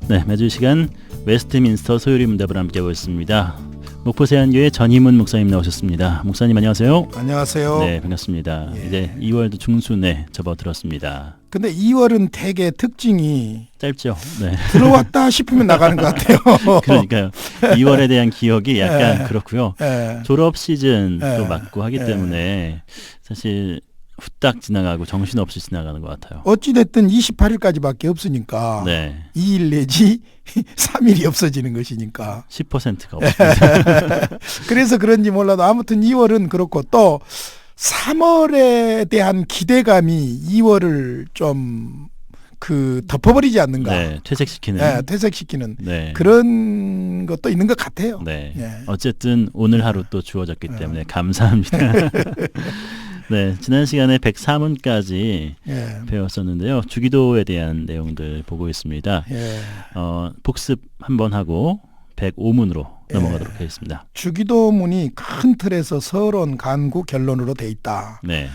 네, 매주 이 시간 웨스트민스터 소요리 문답을 함께하고 있습니다. 목포세안교회 전희문 목사님 나오셨습니다. 목사님 안녕하세요. 안녕하세요. 네, 반갑습니다. 예. 이제 2월도 중순에 접어들었습니다. 근데 2월은 되게 특징이 짧죠? 네. 들어왔다 싶으면 나가는 것 같아요. 그러니까요. 2월에 대한 기억이 약간 예. 그렇고요. 예. 졸업 시즌도 예. 맞고 하기 예. 때문에 사실 후딱 지나가고 정신없이 지나가는 것 같아요. 어찌됐든 28일까지밖에 없으니까 네. 2일 내지 3일이 없어지는 것이니까 10%가 없습니다. 그래서 그런지 몰라도 아무튼 2월은 그렇고 또 3월에 대한 기대감이 2월을 좀 덮어버리지 않는가. 네, 퇴색시키는. 예, 퇴색시키는 네. 그런 것도 있는 것 같아요. 네. 예. 어쨌든 오늘 하루 또 주어졌기 때문에 감사합니다. 네, 지난 시간에 104문까지 예. 배웠었는데요. 주기도에 대한 내용들 보고 있습니다. 예. 복습 한번 하고 105문으로 넘어가도록 하겠습니다. 주기도문이 큰 틀에서 서론, 간구, 결론으로 돼 있다. 네.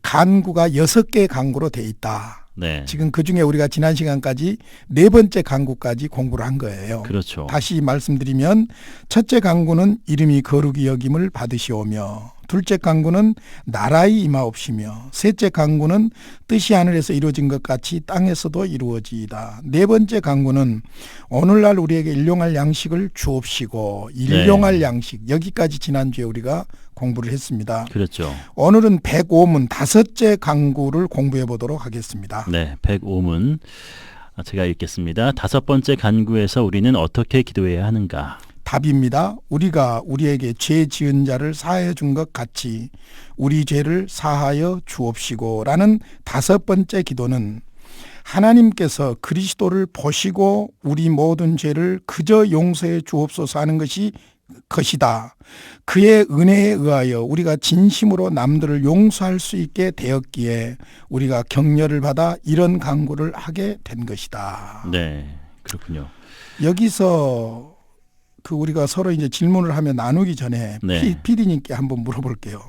간구가 6개의 간구로 돼 있다. 네. 지금 그중에 우리가 지난 시간까지 4번째 간구까지 공부를 한 거예요. 그렇죠. 다시 말씀드리면 첫째 간구는 이름이 거룩이 여김을 받으시오며, 둘째 간구는 나라의 임하옵시며, 셋째 간구는 뜻이 하늘에서 이루어진 것 같이 땅에서도 이루어지이다. 네 번째 간구는 오늘날 우리에게 일용할 양식을 주옵시고, 일용할 양식, 여기까지 지난주에 우리가 공부를 했습니다. 그렇죠. 오늘은 105문 다섯째 간구를 공부해 보도록 하겠습니다. 네, 105문 제가 읽겠습니다. 다섯 번째 간구에서 우리는 어떻게 기도해야 하는가? 답입니다. 우리가 우리에게 죄 지은 자를 사하여 준 것 같이 우리 죄를 사하여 주옵시고 라는 다섯 번째 기도는 하나님께서 그리스도를 보시고 우리 모든 죄를 그저 용서해 주옵소서 하는 것이다. 그의 은혜에 의하여 우리가 진심으로 남들을 용서할 수 있게 되었기에 우리가 격려를 받아 이런 간구를 하게 된 것이다. 네, 그렇군요. 여기서 우리가 서로 이제 질문을 하며 나누기 전에 네. PD님께 한번 물어볼게요.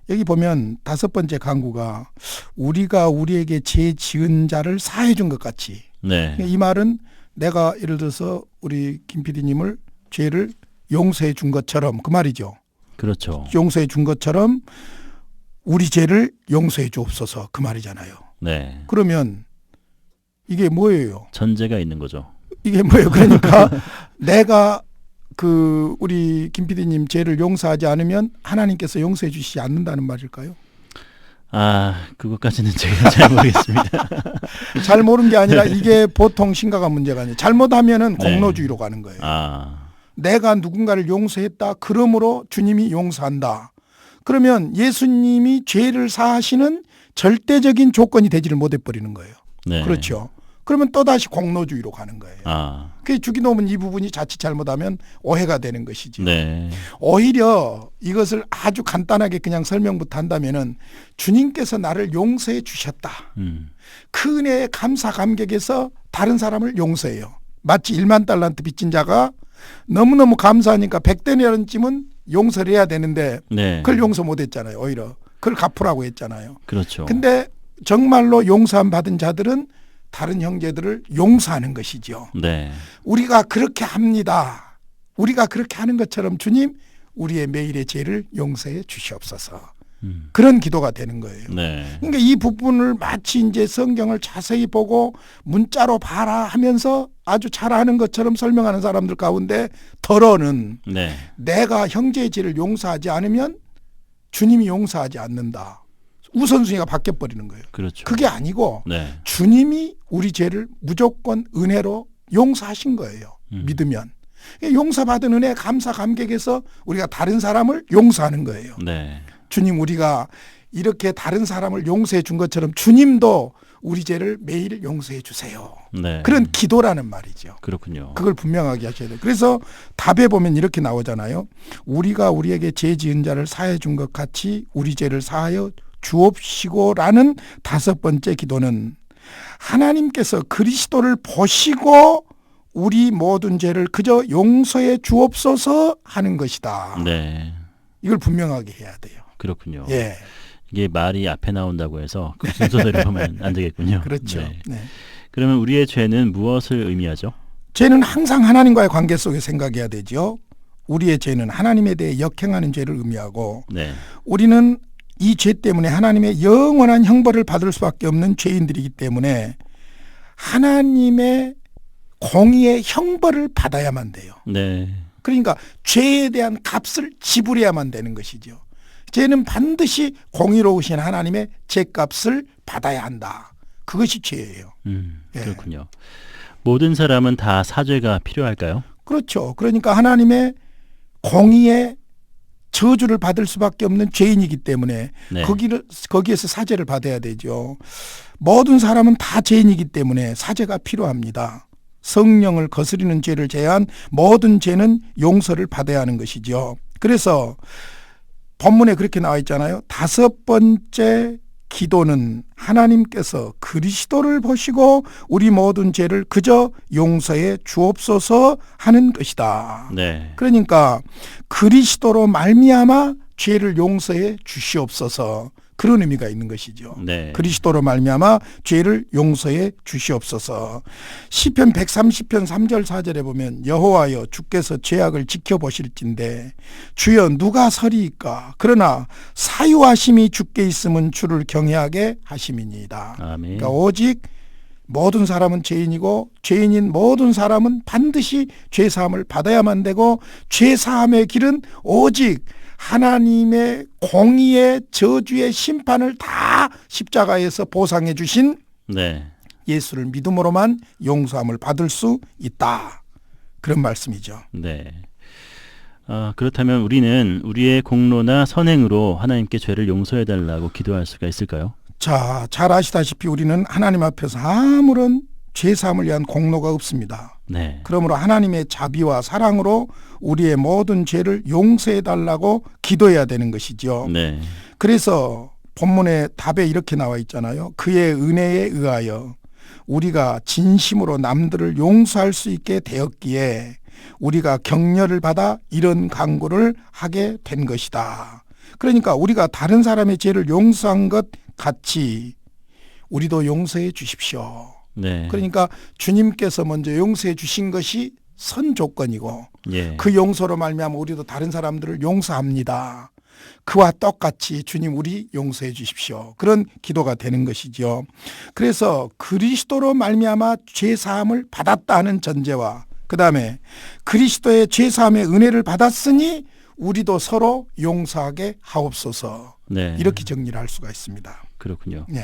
여기 보면 다섯 번째 간구가 우리가 우리에게 죄 지은 자를 사해 준 것 같이. 네. 이 말은 내가 예를 들어서 우리 김 PD님을 죄를 용서해 준 것처럼 그 말이죠. 그렇죠. 용서해 준 것처럼 우리 죄를 용서해 주옵소서 그 말이잖아요. 네. 그러면 이게 뭐예요? 전제가 있는 거죠. 이게 뭐예요? 그러니까 내가 우리 김 PD님 죄를 용서하지 않으면 하나님께서 용서해 주시지 않는다는 말일까요? 그것까지는 제가 잘 모르겠습니다. 잘 모르는 게 아니라 이게 보통 심각한 문제가 아니에요. 잘못하면은 네. 공로주의로 가는 거예요. 아, 내가 누군가를 용서했다. 그러므로 주님이 용서한다. 그러면 예수님이 죄를 사하시는 절대적인 조건이 되지를 못해버리는 거예요. 네. 그렇죠. 그러면 또다시 공로주의로 가는 거예요. 그 주기도문 이 부분이 자칫 잘못하면 오해가 되는 것이죠. 네. 오히려 이것을 아주 간단하게 그냥 설명부터 한다면은 주님께서 나를 용서해 주셨다. 그 은혜에 감사 감격해서 다른 사람을 용서해요. 마치 1만 달란트 빚진 자가 너무너무 감사하니까 100데나리온쯤은 용서를 해야 되는데 네. 그걸 용서 못했잖아요. 오히려 그걸 갚으라고 했잖아요. 그렇죠. 근데 정말로 용서함 받은 자들은 다른 형제들을 용서하는 것이죠. 네. 우리가 그렇게 합니다. 우리가 그렇게 하는 것처럼 주님 우리의 매일의 죄를 용서해 주시옵소서. 그런 기도가 되는 거예요. 네. 그러니까 이 부분을 마치 이제 성경을 자세히 보고 문자로 봐라 하면서 아주 잘하는 것처럼 설명하는 사람들 가운데 더러는 네. 내가 형제의 죄를 용서하지 않으면 주님이 용서하지 않는다. 우선순위가 바뀌어버리는 거예요. 그렇죠. 그게 아니고 네. 주님이 우리 죄를 무조건 은혜로 용서하신 거예요. 믿으면. 용서받은 은혜 감사 감격해서 우리가 다른 사람을 용서하는 거예요. 네. 주님 우리가 이렇게 다른 사람을 용서해 준 것처럼 주님도 우리 죄를 매일 용서해 주세요. 네. 그런 기도라는 말이죠. 그렇군요. 그걸 분명하게 하셔야 돼요. 그래서 답에 보면 이렇게 나오잖아요. 우리가 우리에게 죄 지은 자를 사해 준 것 같이 우리 죄를 사하여 주옵시고라는 다섯 번째 기도는 하나님께서 그리스도를 보시고 우리 모든 죄를 그저 용서해 주옵소서 하는 것이다. 네. 이걸 분명하게 해야 돼요. 그렇군요. 예. 이게 말이 앞에 나온다고 해서 그 순서대로 보면 안 되겠군요. 그렇죠. 네. 네. 그러면 우리의 죄는 무엇을 의미하죠? 죄는 항상 하나님과의 관계 속에 생각해야 되죠. 우리의 죄는 하나님에 대해 역행하는 죄를 의미하고 네. 우리는 이 죄 때문에 하나님의 영원한 형벌을 받을 수밖에 없는 죄인들이기 때문에 하나님의 공의의 형벌을 받아야만 돼요. 네. 그러니까 죄에 대한 값을 지불해야만 되는 것이죠. 죄는 반드시 공의로우신 하나님의 죄값을 받아야 한다. 그것이 죄예요. 예. 그렇군요. 모든 사람은 다 사죄가 필요할까요? 그렇죠. 그러니까 하나님의 공의의 저주를 받을 수밖에 없는 죄인이기 때문에 네. 거기에서 사죄를 받아야 되죠. 모든 사람은 다 죄인이기 때문에 사죄가 필요합니다. 성령을 거스리는 죄를 제외한 모든 죄는 용서를 받아야 하는 것이죠. 그래서 본문에 그렇게 나와 있잖아요. 다섯 번째 기도는 하나님께서 그리스도를 보시고 우리 모든 죄를 그저 용서해 주옵소서 하는 것이다. 네. 그러니까 그리스도로 말미암아 죄를 용서해 주시옵소서, 그런 의미가 있는 것이죠. 네. 그리스도로 말미암아 죄를 용서해 주시옵소서. 시편 130편 3절 4절에 보면 여호와여 주께서 죄악을 지켜보실진데 주여 누가 서리이까. 그러나 사유하심이 주께 있음은 주를 경외하게 하심이니이다. 아멘. 그러니까 오직 모든 사람은 죄인이고 죄인인 모든 사람은 반드시 죄사함을 받아야만 되고 죄사함의 길은 오직 하나님의 공의의 저주의 심판을 다 십자가에서 보상해 주신 네. 예수를 믿음으로만 용서함을 받을 수 있다. 그런 말씀이죠. 네. 그렇다면 우리는 우리의 공로나 선행으로 하나님께 죄를 용서해달라고 기도할 수가 있을까요? 자, 잘 아시다시피 우리는 하나님 앞에서 아무런 죄사함을 위한 공로가 없습니다. 네. 그러므로 하나님의 자비와 사랑으로 우리의 모든 죄를 용서해 달라고 기도해야 되는 것이죠. 네. 그래서 본문의 답에 이렇게 나와 있잖아요. 그의 은혜에 의하여 우리가 진심으로 남들을 용서할 수 있게 되었기에 우리가 격려를 받아 이런 간구를 하게 된 것이다. 그러니까 우리가 다른 사람의 죄를 용서한 것 같이 우리도 용서해 주십시오. 네. 그러니까 주님께서 먼저 용서해 주신 것이 선 조건이고 예. 그 용서로 말미암아 우리도 다른 사람들을 용서합니다. 그와 똑같이 주님 우리 용서해 주십시오. 그런 기도가 되는 것이죠. 그래서 그리스도로 말미암아 죄사함을 받았다 하는 전제와 그다음에 그리스도의 죄사함의 은혜를 받았으니 우리도 서로 용서하게 하옵소서. 네. 이렇게 정리를 할 수가 있습니다. 그렇군요. 네.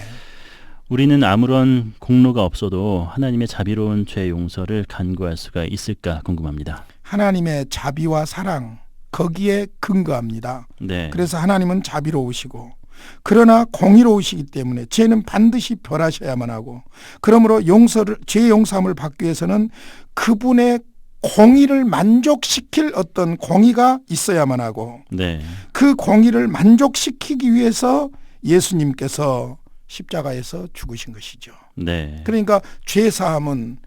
우리는 아무런 공로가 없어도 하나님의 자비로운 죄 용서를 간구할 수가 있을까 궁금합니다. 하나님의 자비와 사랑 거기에 근거합니다. 네. 그래서 하나님은 자비로우시고 그러나 공의로우시기 때문에 죄는 반드시 벌하셔야만 하고 그러므로 죄 용서함을 받기 위해서는 그분의 공의를 만족시킬 어떤 공의가 있어야만 하고 네. 그 공의를 만족시키기 위해서 예수님께서 십자가에서 죽으신 것이죠. 네. 그러니까 죄사함은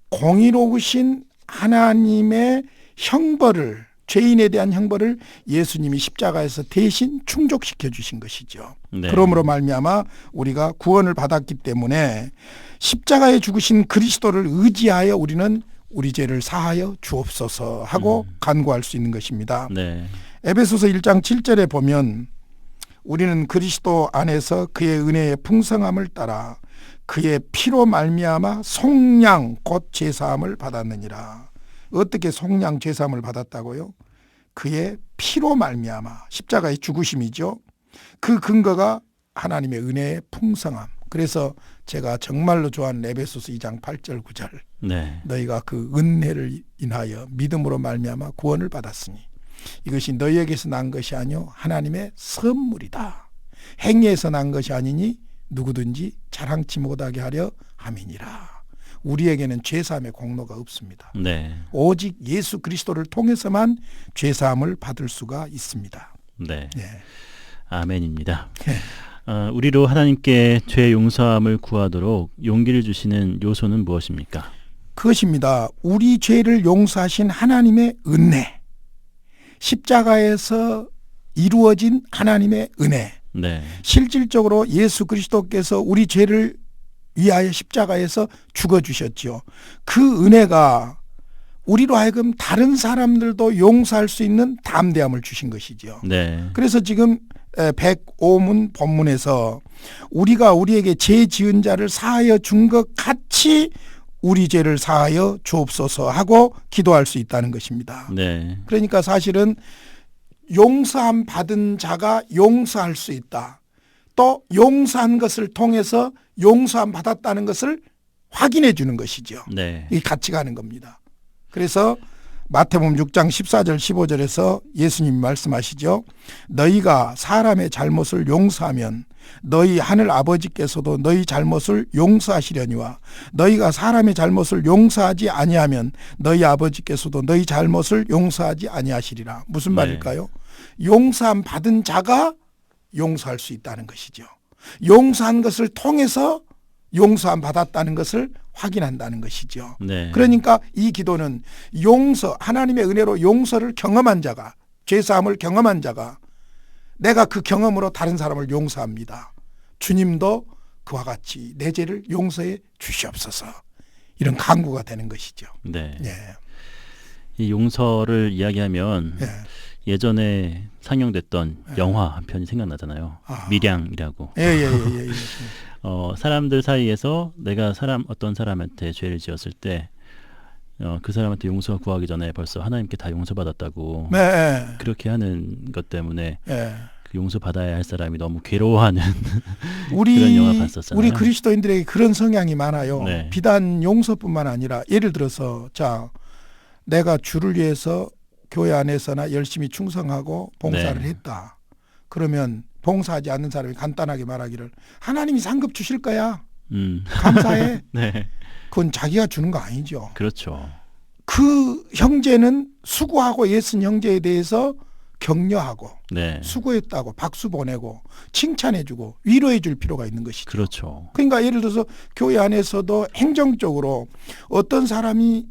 공의로우신 하나님의 형벌을 죄인에 대한 형벌을 예수님이 십자가에서 대신 충족시켜 주신 것이죠. 네. 그러므로 말미암아 우리가 구원을 받았기 때문에 십자가에 죽으신 그리스도를 의지하여 우리는 우리 죄를 사하여 주옵소서 하고 간구할 수 있는 것입니다. 네. 에베소서 1장 7절에 보면 우리는 그리스도 안에서 그의 은혜의 풍성함을 따라 그의 피로 말미암아 속량 곧 제사함을 받았느니라. 어떻게 속량 제사함을 받았다고요? 그의 피로 말미암아 십자가의 죽으심이죠. 그 근거가 하나님의 은혜의 풍성함. 그래서 제가 정말로 좋아하는 에베소서 2장 8절 9절 네. 너희가 그 은혜를 인하여 믿음으로 말미암아 구원을 받았으니 이것이 너희에게서 난 것이 아니요 하나님의 선물이다. 행위에서 난 것이 아니니 누구든지 자랑치 못하게 하려 함이니라. 우리에게는 죄사함의 공로가 없습니다. 네. 오직 예수 그리스도를 통해서만 죄사함을 받을 수가 있습니다. 네. 네. 아멘입니다. 우리로 하나님께 죄 용서함을 구하도록 용기를 주시는 요소는 무엇입니까? 그것입니다. 우리 죄를 용서하신 하나님의 은혜, 십자가에서 이루어진 하나님의 은혜, 네. 실질적으로 예수 그리스도께서 우리 죄를 위하여 십자가에서 죽어주셨죠. 그 은혜가 우리로 하여금 다른 사람들도 용서할 수 있는 담대함을 주신 것이죠. 네. 그래서 지금 105문 본문에서 우리가 우리에게 죄 지은 자를 사하여 준 것 같이 우리 죄를 사하여 주옵소서 하고 기도할 수 있다는 것입니다. 네. 그러니까 사실은 용서함 받은 자가 용서할 수 있다. 또 용서한 것을 통해서 용서함 받았다는 것을 확인해 주는 것이죠. 네. 이 같이 가는 겁니다. 그래서 마태복음 6장 14절 15절에서 예수님이 말씀하시죠. 너희가 사람의 잘못을 용서하면 너희 하늘 아버지께서도 너희 잘못을 용서하시려니와 너희가 사람의 잘못을 용서하지 아니하면 너희 아버지께서도 너희 잘못을 용서하지 아니하시리라. 무슨 말일까요? 용서함 받은 자가 용서할 수 있다는 것이죠. 용서한 것을 통해서 용서함 받았다는 것을 확인한다는 것이죠. 네. 그러니까 이 기도는 용서, 하나님의 은혜로 용서를 경험한 자가, 죄사함을 경험한 자가 내가 그 경험으로 다른 사람을 용서합니다. 주님도 그와 같이 내 죄를 용서해 주시옵소서. 이런 간구가 되는 것이죠. 네. 예. 이 용서를 이야기하면 예. 예전에 상영됐던 영화 한 편이 생각나잖아요. 아. 밀양이라고. 예. 사람들 사이에서 내가 어떤 사람한테 죄를 지었을 때 그 사람한테 용서 구하기 전에 벌써 하나님께 다 용서받았다고 네. 그렇게 하는 것 때문에 예. 그 용서받아야 할 사람이 너무 괴로워하는 우리 그런 영화 봤었잖아요. 우리 그리스도인들에게 그런 성향이 많아요. 네. 비단 용서뿐만 아니라 예를 들어서 내가 주를 위해서 교회 안에서나 열심히 충성하고 봉사를 네. 했다. 그러면 봉사하지 않는 사람이 간단하게 말하기를 하나님이 상급 주실 거야. 감사해. 네. 그건 자기가 주는 거 아니죠. 그렇죠. 그 형제는 수고하고 애쓴 형제에 대해서 격려하고 네. 수고했다고 박수 보내고 칭찬해주고 위로해 줄 필요가 있는 것이죠. 그렇죠. 그러니까 예를 들어서 교회 안에서도 행정적으로 어떤 사람이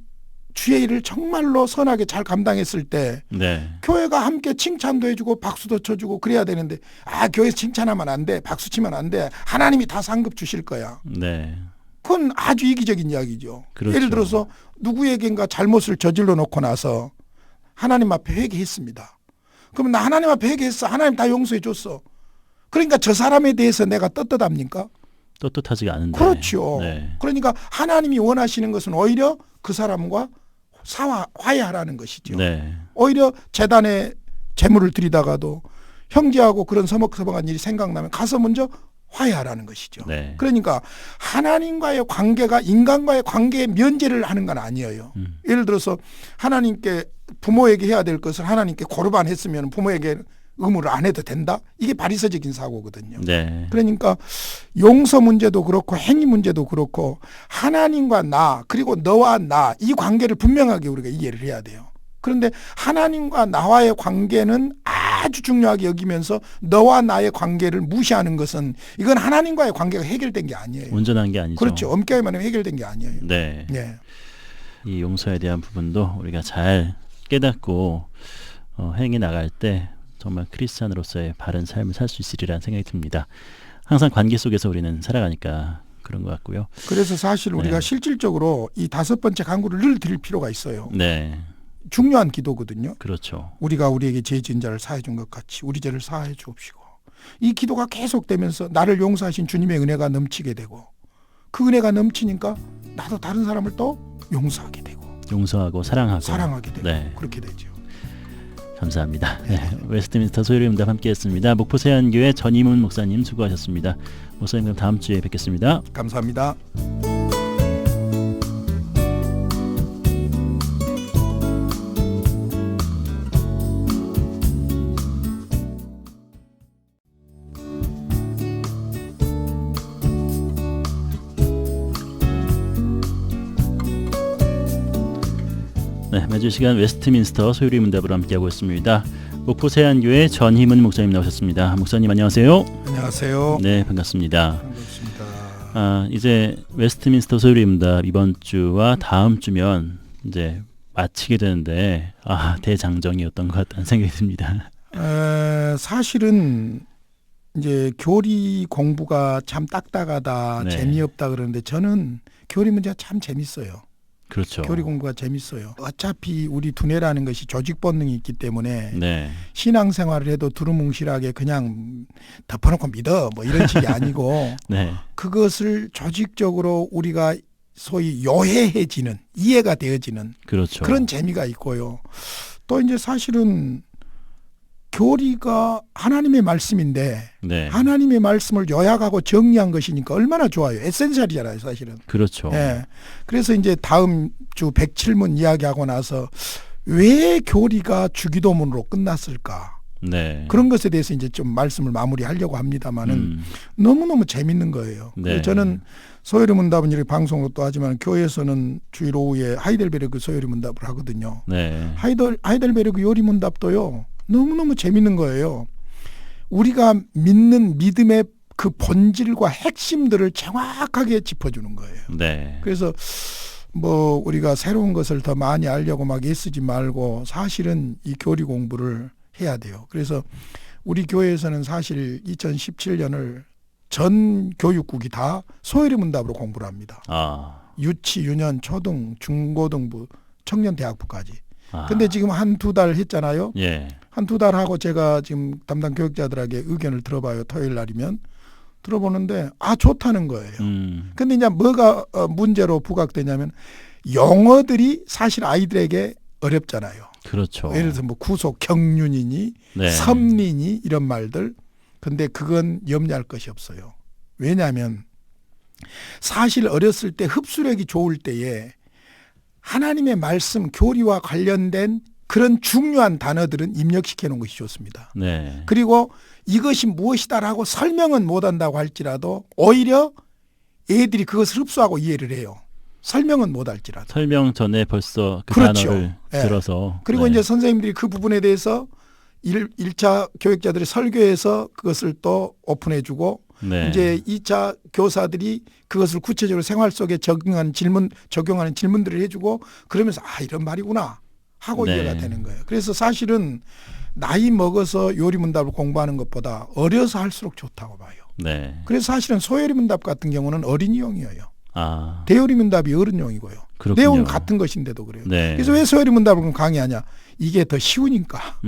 주의 일을 정말로 선하게 잘 감당했을 때 네. 교회가 함께 칭찬도 해주고 박수도 쳐주고 그래야 되는데 교회에서 칭찬하면 안 돼. 박수 치면 안 돼. 하나님이 다 상급 주실 거야. 네. 그건 아주 이기적인 이야기죠. 그렇죠. 예를 들어서 누구에겐가 잘못을 저질러 놓고 나서 하나님 앞에 회개했습니다. 그러면 나 하나님 앞에 회개했어. 하나님 다 용서해 줬어. 그러니까 저 사람에 대해서 내가 떳떳합니까? 떳떳하지가 않은데. 그렇죠. 네. 그러니까 하나님이 원하시는 것은 오히려 그 사람과 화해하라는 것이죠. 네. 오히려 재단에 재물을 드리다가도 형제하고 그런 서먹서먹한 일이 생각나면 가서 먼저 화해하라는 것이죠. 네. 그러니까 하나님과의 관계가 인간과의 관계에 면제를 하는 건 아니에요. 예를 들어서 하나님께 부모에게 해야 될 것을 하나님께 고르반 했으면 부모에게 의무를 안 해도 된다? 이게 바리새적인 사고거든요. 네. 그러니까 용서 문제도 그렇고 행위 문제도 그렇고 하나님과 나 그리고 너와 나 이 관계를 분명하게 우리가 이해를 해야 돼요. 그런데 하나님과 나와의 관계는 아주 중요하게 여기면서 너와 나의 관계를 무시하는 것은 이건 하나님과의 관계가 해결된 게 아니에요. 온전한 게 아니죠. 그렇죠. 엄격히 말하면 해결된 게 아니에요. 네. 네. 이 용서에 대한 부분도 우리가 잘 깨닫고 행해 나갈 때 정말 크리스찬으로서의 바른 삶을 살 수 있으리라는 생각이 듭니다. 항상 관계 속에서 우리는 살아가니까 그런 것 같고요. 그래서 사실 우리가 네. 실질적으로 이 5번째 간구를 늘 드릴 필요가 있어요. 네. 중요한 기도거든요. 그렇죠. 우리가 우리에게 죄 지은 자를 사해 준 것 같이 우리 죄를 사해 주옵시고. 이 기도가 계속되면서 나를 용서하신 주님의 은혜가 넘치게 되고 그 은혜가 넘치니까 나도 다른 사람을 또 용서하게 되고 용서하고 사랑하게 되고 네. 그렇게 되죠. 감사합니다. 네. 웨스트민스터 소요리 응답 함께했습니다. 목포 세안교회 전임훈 목사님 수고하셨습니다. 목사님 그럼 다음 주에 뵙겠습니다. 감사합니다. 네, 매주 시간 웨스트민스터 소요리 응답으로 함께하고 있습니다. 목포 세안교회 전임훈 목사님 나오셨습니다. 목사님 안녕하세요. 안녕하세요. 네, 반갑습니다. 반갑습니다. 이제 웨스트민스터 소요리 응답 이번 주와 다음 주면 이제 마치게 되는데 대장정이었던 것 같다는 생각이 듭니다. 사실은 이제 교리 공부가 참 딱딱하다, 네. 재미없다 그러는데 저는 교리 문제가 참 재밌어요. 그렇죠. 교리 공부가 재밌어요. 어차피 우리 두뇌라는 것이 조직 본능이 있기 때문에 네. 신앙생활을 해도 두루뭉실하게 그냥 덮어놓고 믿어 뭐 이런 식이 아니고 네. 그것을 조직적으로 우리가 소위 요해해지는, 이해가 되어지는 그렇죠. 그런 재미가 있고요. 또 이제 사실은 교리가 하나님의 말씀인데 네. 하나님의 말씀을 요약하고 정리한 것이니까 얼마나 좋아요. 에센셜이잖아요, 사실은. 그렇죠. 예. 그래서 이제 다음 주 107문 이야기하고 나서 왜 교리가 주기도문으로 끝났을까? 네. 그런 것에 대해서 이제 좀 말씀을 마무리하려고 합니다만은 너무너무 재밌는 거예요. 네. 그래서 저는 소요리 문답은 이렇게 방송으로 또 하지만 교회에서는 주일 오후에 하이델베르크 소요리 문답을 하거든요. 네. 하이델베르크 요리 문답도요. 너무너무 재밌는 거예요. 우리가 믿는 믿음의 그 본질과 핵심들을 정확하게 짚어주는 거예요. 네. 그래서 뭐 우리가 새로운 것을 더 많이 알려고 막 애쓰지 말고 사실은 이 교리 공부를 해야 돼요. 그래서 우리 교회에서는 사실 2017년을 전 교육국이 다 소요리 문답으로 공부를 합니다. 유치, 유년, 초등, 중고등부, 청년대학부까지. 아. 근데 지금 한두 달 했잖아요. 예. 한두 달 하고 제가 지금 담당 교육자들에게 의견을 들어봐요. 토요일 날이면. 들어보는데 좋다는 거예요. 근데 이제 뭐가 문제로 부각되냐면 용어들이 사실 아이들에게 어렵잖아요. 그렇죠. 예를 들어서 뭐 구속 경륜이니 네. 섭리니 이런 말들. 근데 그건 염려할 것이 없어요. 왜냐하면 사실 어렸을 때 흡수력이 좋을 때에 하나님의 말씀 교리와 관련된 그런 중요한 단어들은 입력시켜 놓은 것이 좋습니다. 네. 그리고 이것이 무엇이다라고 설명은 못한다고 할지라도 오히려 애들이 그것을 흡수하고 이해를 해요. 설명은 못할지라도. 설명 전에 벌써 그 그렇죠. 단어를 예. 들어서. 그리고 네. 이제 선생님들이 그 부분에 대해서 1차 교육자들이 설교해서 그것을 또 오픈해 주고 네. 이제 2차 교사들이 그것을 구체적으로 생활 속에 적용하는 질문들을 해주고 그러면서 이런 말이구나 하고 네. 이해가 되는 거예요. 그래서 사실은 나이 먹어서 요리 문답을 공부하는 것보다 어려서 할수록 좋다고 봐요. 네. 그래서 사실은 소요리 문답 같은 경우는 어린이용이에요. 아. 대요리 문답이 어른용이고요. 그렇군요. 내용은 같은 것인데도 그래요. 네. 그래서 왜 소요리 문답을 그럼 강의하냐? 이게 더 쉬우니까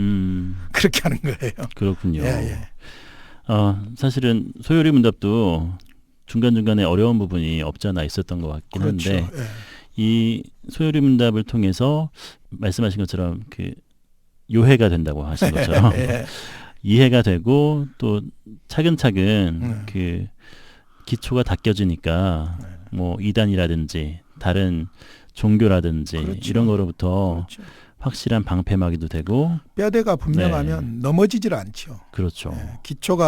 그렇게 하는 거예요. 그렇군요. 예. 사실은 소요리 문답도 중간중간에 어려운 부분이 없지 않아 있었던 것 같긴 그렇죠. 한데 예. 이 소요리 문답을 통해서 말씀하신 것처럼 그 요해가 된다고 하신 것처럼 예. 이해가 되고 또 차근차근 그 기초가 닦여지니까 뭐 이단이라든지 다른 종교라든지 그렇죠. 이런 거로부터 그렇죠. 확실한 방패막이도 되고 뼈대가 분명하면 넘어지질 않죠. 그렇죠. 예. 기초가